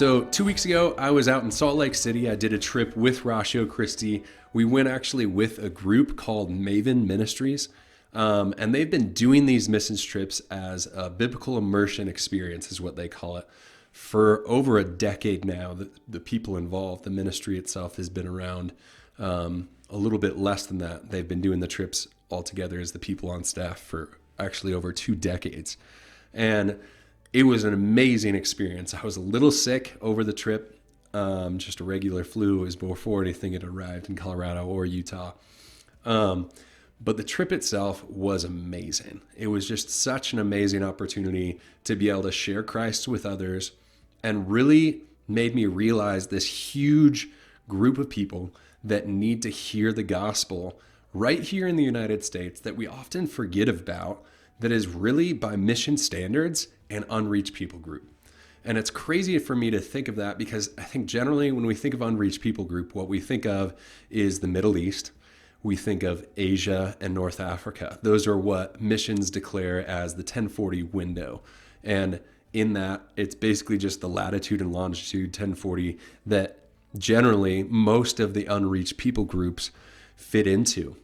So 2 weeks ago, I was out in Salt Lake City. I did a trip with Ratio Christie. We went actually with a group called Maven Ministries. And they've been doing these missions trips as a biblical immersion experience, is what they call it, for over a decade now. The people involved, the ministry itself has been around a little bit less than that. They've been doing the trips all together as the people on staff for actually over 2 decades. And it was an amazing experience. I was a little sick over the trip, just a regular flu. It was before anything had arrived in Colorado or Utah. But the trip itself was amazing. It was just such an amazing opportunity to be able to share Christ with others, and really made me realize this huge group of people that need to hear the gospel right here in the United States that we often forget about, that is really, by mission standards, an unreached people group. And it's crazy for me to think of that, because I think generally when we think of unreached people group, what we think of is the Middle East. We think of Asia and North Africa. Those are what missions declare as the 1040 window. And in that, it's basically just the latitude and longitude 1040 that generally most of the unreached people groups fit into.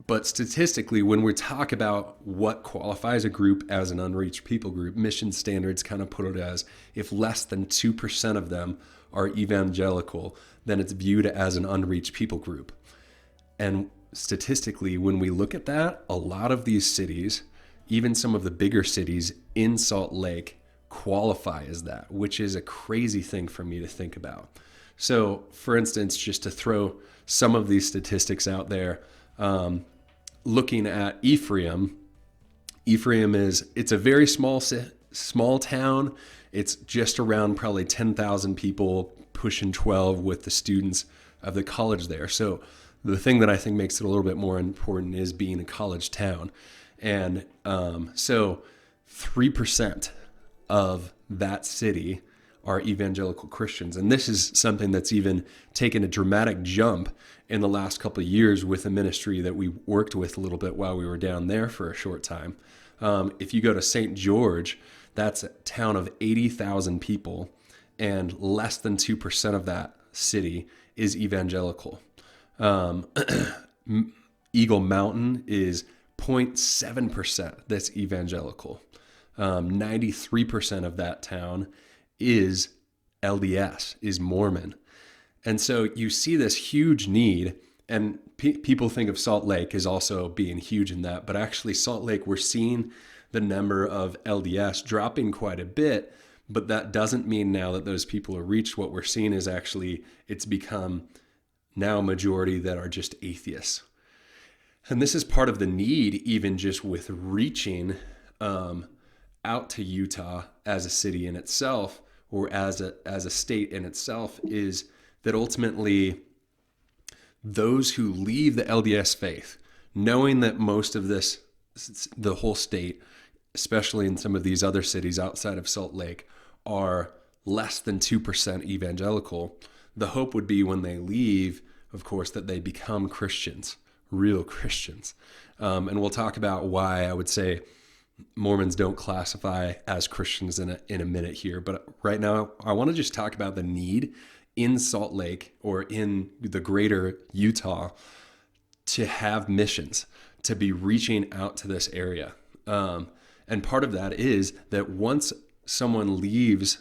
But statistically, when we talk about what qualifies a group as an unreached people group, mission standards kind of put it as, if less than 2% of them are evangelical, then it's viewed as an unreached people group. And statistically, when we look at that, a lot of these cities, even some of the bigger cities in Salt Lake, qualify as that, which is a crazy thing for me to think about. So, for instance, just to throw some of these statistics out there, looking at Ephraim it's a very small town. It's just around probably 10,000 people, pushing 12 with the students of the college there. So the thing that I think makes it a little bit more important is being a college town. And so 3% of that city are evangelical Christians. And this is something that's even taken a dramatic jump in the last couple of years with a ministry that we worked with a little bit while we were down there for a short time. If you go to St. George, that's a town of 80,000 people, and less than 2% of that city is evangelical. Eagle Mountain is 0.7% that's evangelical. 93% of that town is LDS, is Mormon. And so you see this huge need, and people think of Salt Lake as also being huge in that, but actually Salt Lake, we're seeing the number of LDS dropping quite a bit, but that doesn't mean now that those people are reached. What we're seeing is actually it's become now a majority that are just atheists. And this is part of the need, even just with reaching out to Utah as a city in itself, or as a state in itself, is that ultimately those who leave the LDS faith, knowing that most of this, the whole state, especially in some of these other cities outside of Salt Lake, are less than 2% evangelical, the hope would be when they leave, of course, that they become Christians, real Christians. And we'll talk about why I would say Mormons don't classify as Christians in a minute here. But right now, I want to just talk about the need in Salt Lake, or in the greater Utah, to have missions, to be reaching out to this area. And part of that is that once someone leaves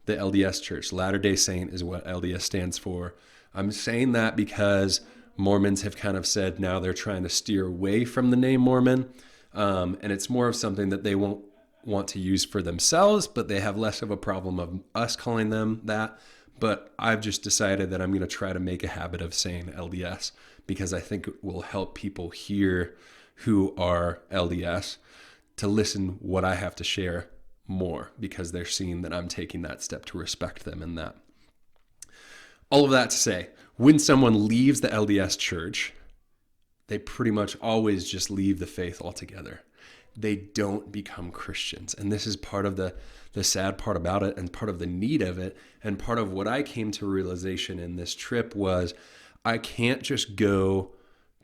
the LDS church, Latter-day Saint is what LDS stands for. I'm saying that because Mormons have kind of said now they're trying to steer away from the name Mormon. And it's more of something that they won't want to use for themselves, but they have less of a problem of us calling them that. But I've just decided that I'm going to try to make a habit of saying LDS, because I think it will help people hear who are LDS to listen what I have to share more, because they're seeing that I'm taking that step to respect them in that. All of that to say, when someone leaves the LDS church, they pretty much always just leave the faith altogether. They don't become Christians. And this is part of the sad part about it, and part of the need of it. And part of what I came to realization in this trip was I can't just go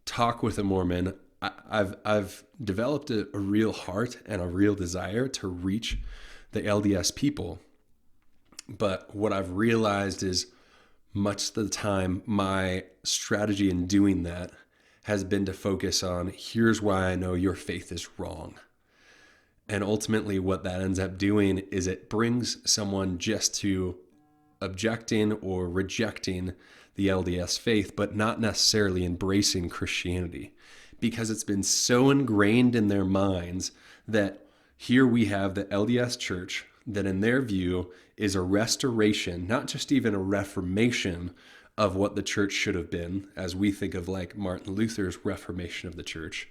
talk with a Mormon. I've developed a real heart and a real desire to reach the LDS people. But what I've realized is much of the time, my strategy in doing that has been to focus on here's why I know your faith is wrong. And ultimately, what that ends up doing is it brings someone just to objecting or rejecting the LDS faith, but not necessarily embracing Christianity, because it's been so ingrained in their minds that here we have the LDS church that in their view is a restoration, not just even a reformation of what the church should have been, as we think of like Martin Luther's reformation of the church.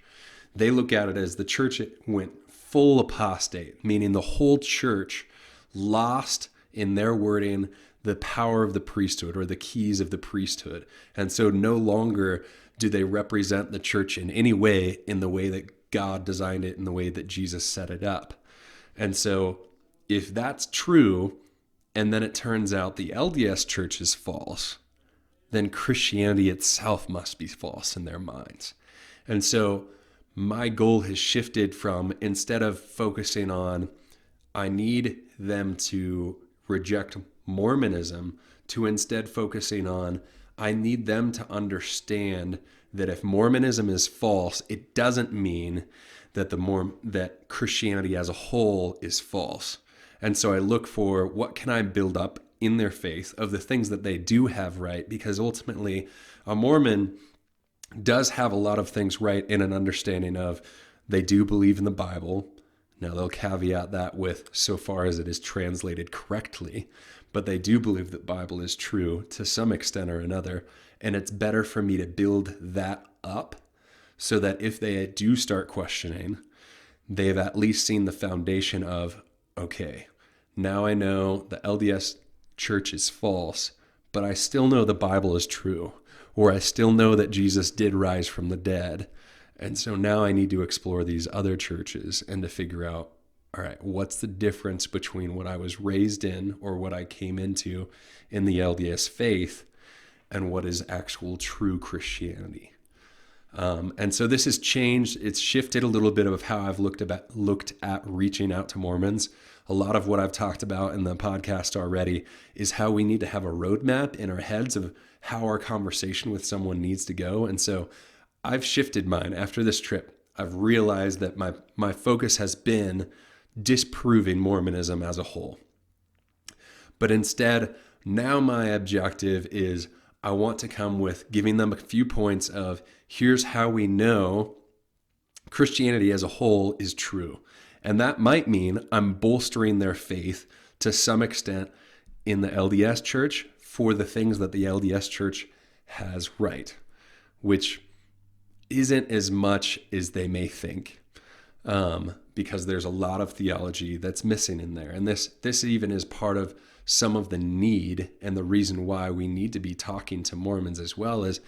They look at it as the church went full apostate, meaning the whole church lost, in their wording, the power of the priesthood or the keys of the priesthood. And so no longer do they represent the church in any way in the way that God designed it, in the way that Jesus set it up. And so if that's true, and then it turns out the LDS church is false, then Christianity itself must be false in their minds. And so my goal has shifted from, instead of focusing on, I need them to reject Mormonism, to instead focusing on, I need them to understand that if Mormonism is false, it doesn't mean that that Christianity as a whole is false. And so I look for what can I build up in their faith of the things that they do have right, because ultimately a Mormon does have a lot of things right in an understanding of they do believe in the Bible. Now they'll caveat that with so far as it is translated correctly, but they do believe that the Bible is true to some extent or another. And it's better for me to build that up so that if they do start questioning, they've at least seen the foundation of, okay, now I know the LDS church is false, but I still know the Bible is true, or I still know that Jesus did rise from the dead. And so now I need to explore these other churches and to figure out, all right, what's the difference between what I was raised in or what I came into in the LDS faith and what is actual true Christianity. And so this has changed. It's shifted a little bit of how I've looked at reaching out to Mormons. A lot of what I've talked about in the podcast already is how we need to have a roadmap in our heads of how our conversation with someone needs to go. And so I've shifted mine after this trip. I've realized that my focus has been disproving Mormonism as a whole. But instead, now my objective is I want to come with giving them a few points of here's how we know Christianity as a whole is true. And that might mean I'm bolstering their faith to some extent in the LDS church for the things that the LDS church has right, which isn't as much as they may think, because there's a lot of theology that's missing in there. And this even is part of some of the need and the reason why we need to be talking to Mormons as well. As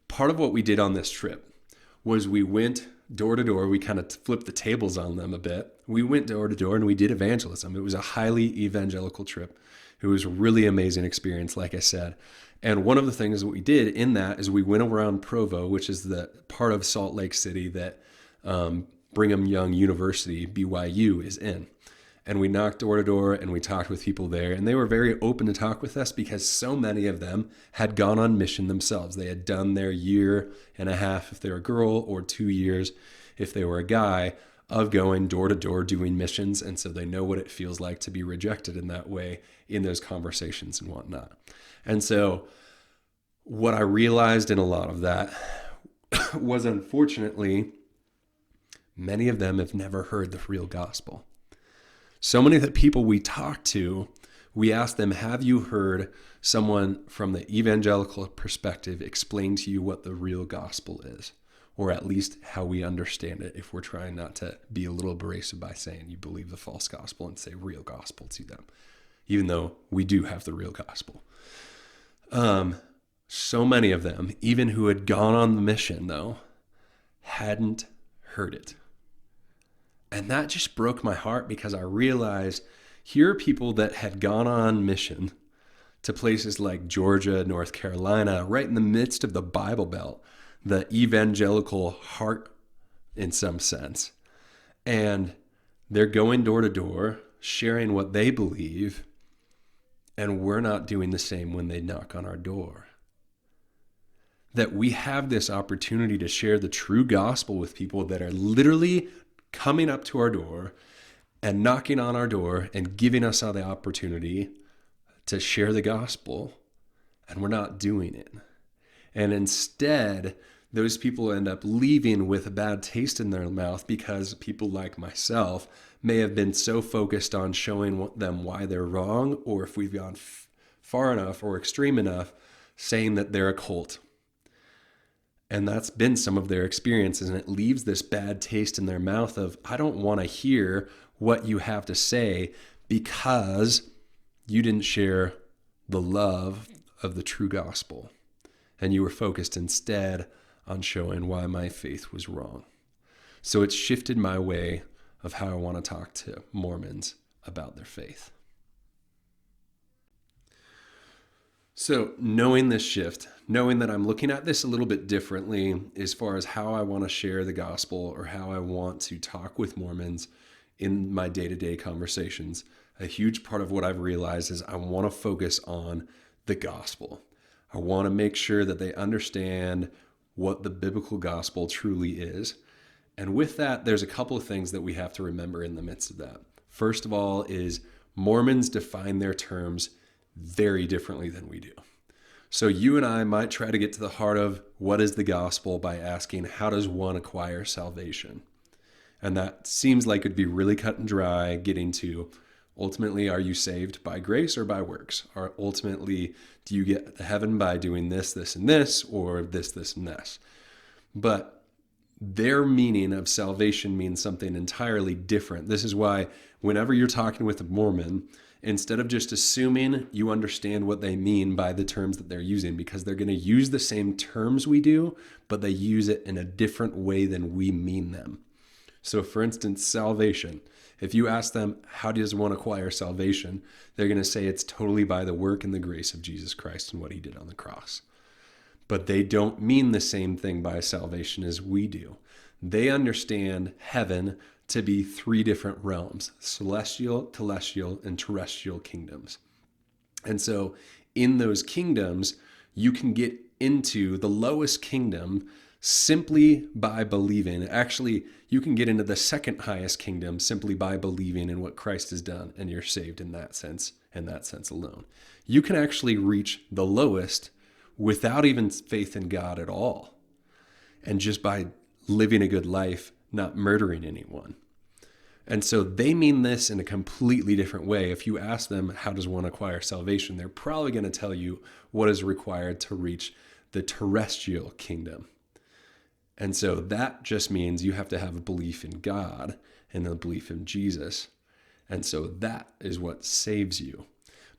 part of what we did on this trip was we went door to door. We kind of flipped the tables on them a bit. We went door to door and we did evangelism. It was a highly evangelical trip. It was a really amazing experience, like I said. And one of the things that we did in that is we went around Provo, which is the part of Salt Lake City that Brigham Young University, BYU, is in. And we knocked door to door and we talked with people there. And they were very open to talk with us because so many of them had gone on mission themselves. They had done their year and a half if they were a girl, or 2 years if they were a guy, of going door to door doing missions. And so they know what it feels like to be rejected in that way in those conversations and whatnot. And so what I realized in a lot of that was, unfortunately, many of them have never heard the real gospel. So many of the people we talk to, we ask them, have you heard someone from the evangelical perspective explain to you what the real gospel is? Or at least how we understand it, if we're trying not to be a little abrasive by saying you believe the false gospel and say real gospel to them, even though we do have the real gospel. So many of them, even who had gone on the mission though, hadn't heard it. And that just broke my heart, because I realized here are people that had gone on mission to places like Georgia, North Carolina, right in the midst of the Bible Belt, the evangelical heart in some sense. And they're going door to door, sharing what they believe. and we're not doing the same when they knock on our door. That we have this opportunity to share the true gospel with people that are literally coming up to our door and knocking on our door and giving us the opportunity to share the gospel, and we're not doing it. And instead, those people end up leaving with a bad taste in their mouth because people like myself may have been so focused on showing them why they're wrong, or if we've gone far enough or extreme enough, saying that they're a cult. And that's been some of their experiences, and it leaves this bad taste in their mouth of, I don't want to hear what you have to say because you didn't share the love of the true gospel. And you were focused instead on showing why my faith was wrong. So it's shifted my way of how I want to talk to Mormons about their faith. So knowing this shift, knowing that I'm looking at this a little bit differently as far as how I want to share the gospel or how I want to talk with Mormons in my day-to-day conversations, a huge part of what I've realized is I want to focus on the gospel. I want to make sure that they understand what the biblical gospel truly is. And with that, there's a couple of things that we have to remember in the midst of that. First of all is Mormons define their terms very differently than we do. So you and I might try to get to the heart of what is the gospel by asking, how does one acquire salvation? And that seems like it'd be really cut and dry, getting to ultimately, are you saved by grace or by works? Or ultimately, do you get to heaven by doing this, this, and this, or this, this, and this? But their meaning of salvation means something entirely different. This is why whenever you're talking with a Mormon, instead of just assuming you understand what they mean by the terms that they're using, because they're going to use the same terms we do, but they use it in a different way than we mean them. So for instance, salvation. If you ask them, how does one acquire salvation? They're going to say it's totally by the work and the grace of Jesus Christ and what he did on the cross. But they don't mean the same thing by salvation as we do. They understand heaven to be three different realms: celestial, telestial, and terrestrial kingdoms. And so in those kingdoms, you can get into the lowest kingdom simply by believing. Actually, you can get into the second highest kingdom simply by believing in what Christ has done, and you're saved in that sense alone. You can actually reach the lowest without even faith in God at all, and just by living a good life, not murdering anyone. And so they mean this in a completely different way. If you ask them, how does one acquire salvation? They're probably going to tell you what is required to reach the terrestrial kingdom. And so that just means you have to have a belief in God and a belief in Jesus. And so that is what saves you.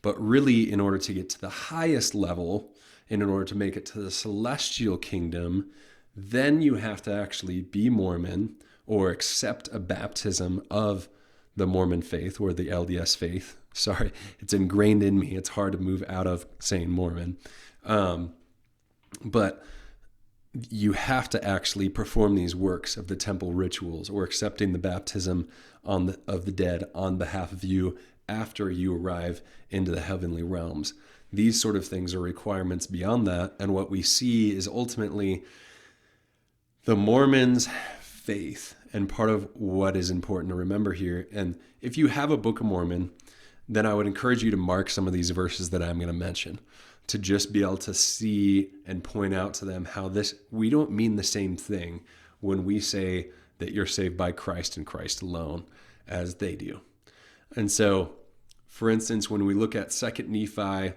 But really, in order to get to the highest level, and in order to make it to the celestial kingdom, then you have to actually be Mormon or accept a baptism of the Mormon faith or the LDS faith. Sorry, it's ingrained in me. It's hard to move out of saying Mormon. But you have to actually perform these works of the temple rituals or accepting the baptism of the dead on behalf of you after you arrive into the heavenly realms. These sort of things are requirements beyond that. And what we see is ultimately the Mormons' faith. And part of what is important to remember here, and if you have a Book of Mormon, then I would encourage you to mark some of these verses that I'm going to mention, to just be able to see and point out to them how we don't mean the same thing when we say that you're saved by Christ and Christ alone as they do. And so, for instance, when we look at 2 Nephi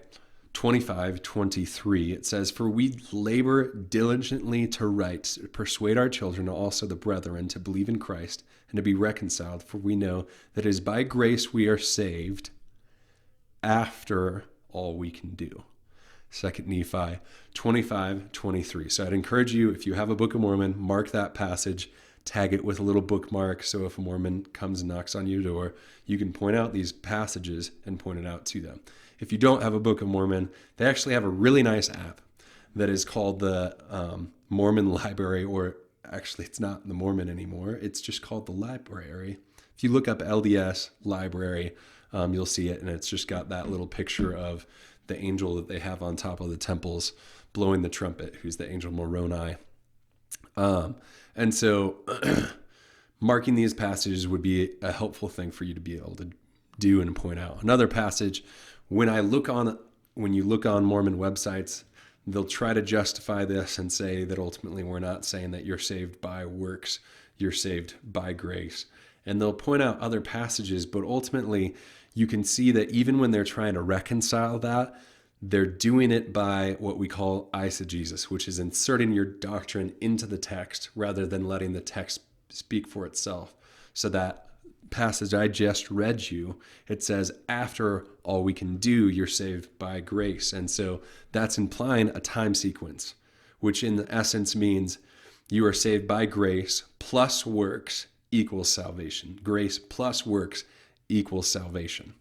25:23, it says, "For we labor diligently to write, to persuade our children, also the brethren, to believe in Christ and to be reconciled. For we know that it is by grace we are saved, after all we can do." 2 Nephi 25:23. So I'd encourage you, if you have a Book of Mormon, mark that passage, tag it with a little bookmark, so if a Mormon comes and knocks on your door, you can point out these passages and point it out to them. If you don't have a Book of Mormon, they actually have a really nice app that is called the Mormon Library, or actually it's not the Mormon anymore. It's just called the Library. If you look up LDS Library You'll see it, and it's just got that little picture of the angel that they have on top of the temples blowing the trumpet, who's the angel Moroni. And so marking these passages would be a helpful thing for you to be able to do and point out. Another passage, when you look on Mormon websites, they'll try to justify this and say that ultimately we're not saying that you're saved by works, you're saved by grace. And they'll point out other passages, but ultimately you can see that even when they're trying to reconcile that, they're doing it by what we call eisegesis, which is inserting your doctrine into the text rather than letting the text speak for itself. So that passage I just read you, it says, after all we can do, you're saved by grace. And so that's implying a time sequence, which in essence means you are saved by grace plus works equals salvation. Grace plus works equals salvation.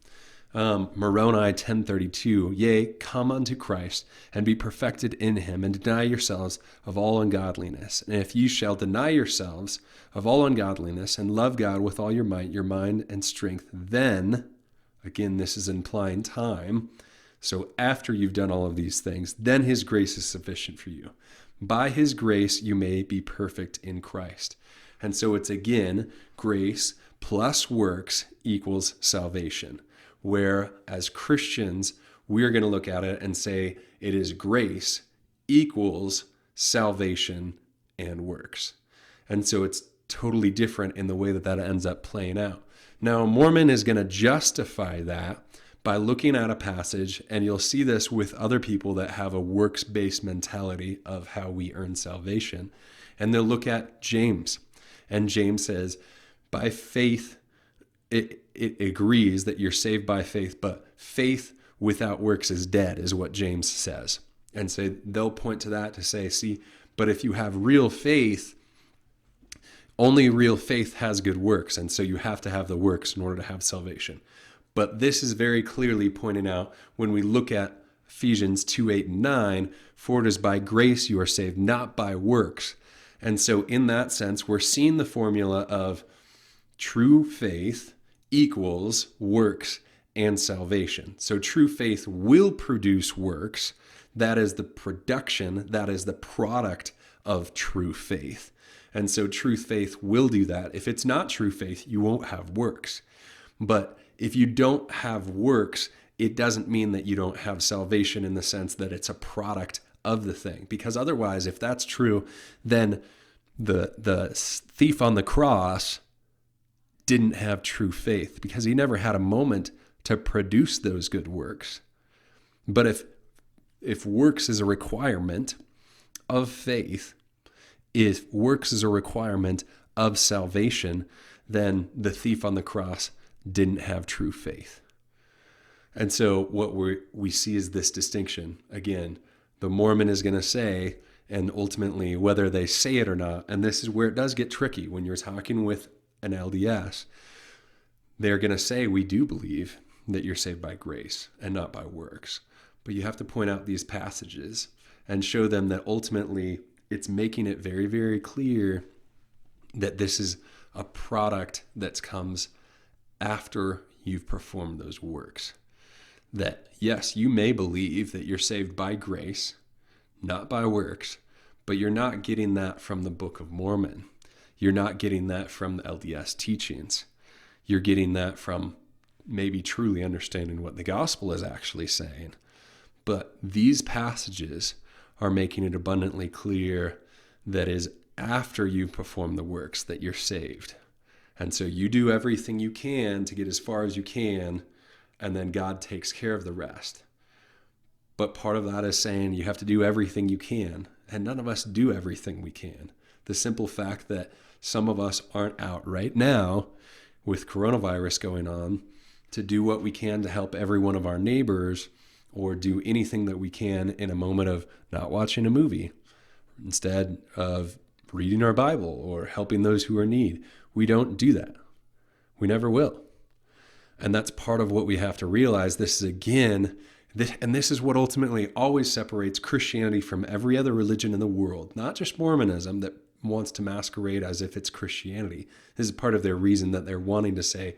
Moroni 10:32, yea, come unto Christ, and be perfected in him, and deny yourselves of all ungodliness. And if ye shall deny yourselves of all ungodliness, and love God with all your might, your mind, and strength, then, again, this is implying time, so after you've done all of these things, then his grace is sufficient for you. By his grace you may be perfect in Christ. And so it's again, grace plus works equals salvation. Where as Christians, we're going to look at it and say it is grace equals salvation and works. And so it's totally different in the way that that ends up playing out. Now, a Mormon is going to justify that by looking at a passage, and you'll see this with other people that have a works-based mentality of how we earn salvation. And they'll look at James, and James says, by faith, it agrees that you're saved by faith, but faith without works is dead, is what James says. And so they'll point to that to say, see, but if you have real faith, only real faith has good works, and so you have to have the works in order to have salvation. But this is very clearly pointing out when we look at Ephesians 2:8 and 9, for it is by grace you are saved, not by works. And so in that sense, we're seeing the formula of true faith equals works and salvation. So true faith will produce works. That is the production, that is the product of true faith. And so true faith will do that. If it's not true faith, you won't have works. But if you don't have works, it doesn't mean that you don't have salvation in the sense that it's a product of the thing. Because otherwise, if that's true, then the thief on the cross didn't have true faith because he never had a moment to produce those good works. But if works is a requirement of faith, if works is a requirement of salvation, then the thief on the cross didn't have true faith. And so what we see is this distinction. Again, the Mormon is going to say, and ultimately whether they say it or not, and this is where it does get tricky when you're talking with an LDS, they're going to say, we do believe that you're saved by grace and not by works. But you have to point out these passages and show them that ultimately it's making it very, very clear that this is a product that comes after you've performed those works. That yes, you may believe that you're saved by grace, not by works, but you're not getting that from the Book of Mormon. You're not getting that from the LDS teachings. You're getting that from maybe truly understanding what the gospel is actually saying. But these passages are making it abundantly clear that is after you've performed the works that you're saved. And so you do everything you can to get as far as you can, and then God takes care of the rest. But part of that is saying you have to do everything you can, and none of us do everything we can. The simple fact that some of us aren't out right now with coronavirus going on to do what we can to help every one of our neighbors or do anything that we can in a moment of not watching a movie instead of reading our Bible or helping those who are in need. We don't do that. We never will. And that's part of what we have to realize. This is this is what ultimately always separates Christianity from every other religion in the world, not just Mormonism that wants to masquerade as if it's Christianity. This is part of their reason that they're wanting to say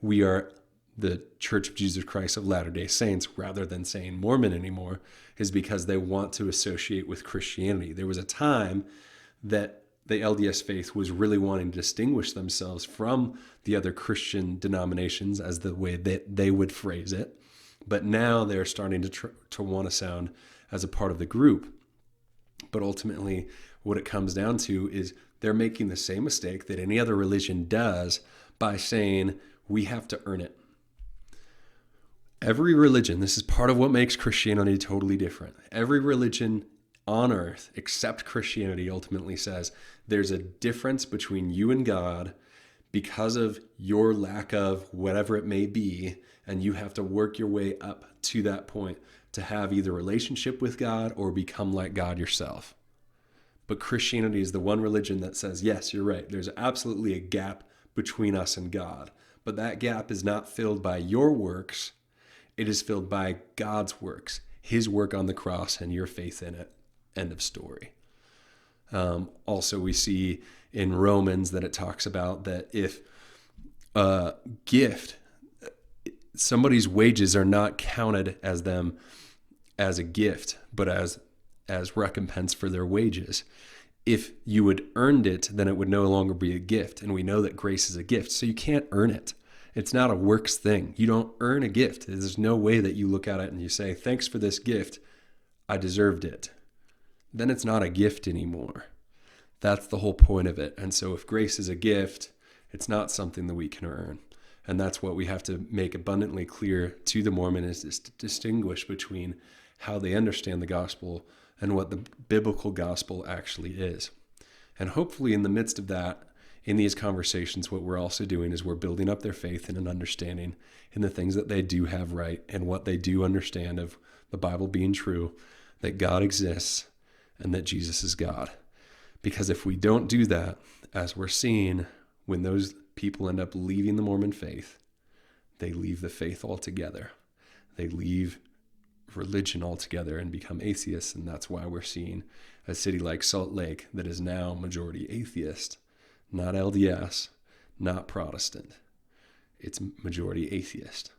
we are the Church of Jesus Christ of Latter-day Saints rather than saying Mormon anymore is because they want to associate with Christianity. There was a time that the LDS faith was really wanting to distinguish themselves from the other Christian denominations, as the way that they would phrase it. But now they're starting to want to sound as a part of the group. But ultimately, what it comes down to is they're making the same mistake that any other religion does by saying we have to earn it. Every religion, this is part of what makes Christianity totally different. Every religion on earth, except Christianity, ultimately says there's a difference between you and God because of your lack of whatever it may be, and you have to work your way up to that point to have either a relationship with God or become like God yourself. But Christianity is the one religion that says, yes, you're right, there's absolutely a gap between us and God, but that gap is not filled by your works. It is filled by God's works, his work on the cross and your faith in it. End of story. Also, we see in Romans that it talks about that if a gift, somebody's wages are not counted as a gift, but as recompense for their wages. If you had earned it, then it would no longer be a gift. And we know that grace is a gift, so you can't earn it. It's not a works thing. You don't earn a gift. There's no way that you look at it and you say, thanks for this gift, I deserved it. Then it's not a gift anymore. That's the whole point of it. And so if grace is a gift, it's not something that we can earn. And that's what we have to make abundantly clear to the Mormon, is to distinguish between how they understand the gospel and what the biblical gospel actually is. And hopefully in the midst of that, in these conversations, what we're also doing is we're building up their faith and an understanding in the things that they do have right and what they do understand of the Bible being true, that God exists and that Jesus is God. Because if we don't do that, as we're seeing when those people end up leaving the Mormon faith, they leave the faith altogether. They leave religion altogether and become atheists. And that's why we're seeing a city like Salt Lake that is now majority atheist. Not LDS, not Protestant. It's majority atheist.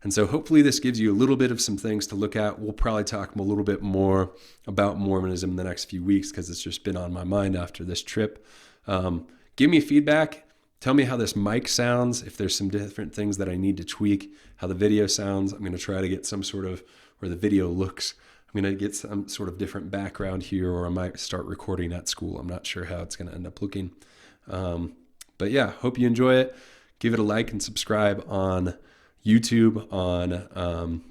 And so hopefully this gives you a little bit of some things to look at. We'll probably talk a little bit more about Mormonism in the next few weeks because it's just been on my mind after this trip. Give me feedback. Tell me how this mic sounds, if there's some different things that I need to tweak, how the video sounds. I'm going to try to get some sort of, or the video looks, I'm going to get some sort of different background here, or I might start recording at school. I'm not sure how it's going to end up looking. But yeah, hope you enjoy it. Give it a like and subscribe on YouTube, on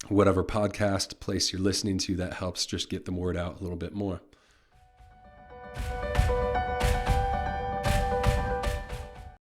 whatever podcast place you're listening to. That helps just get the word out a little bit more.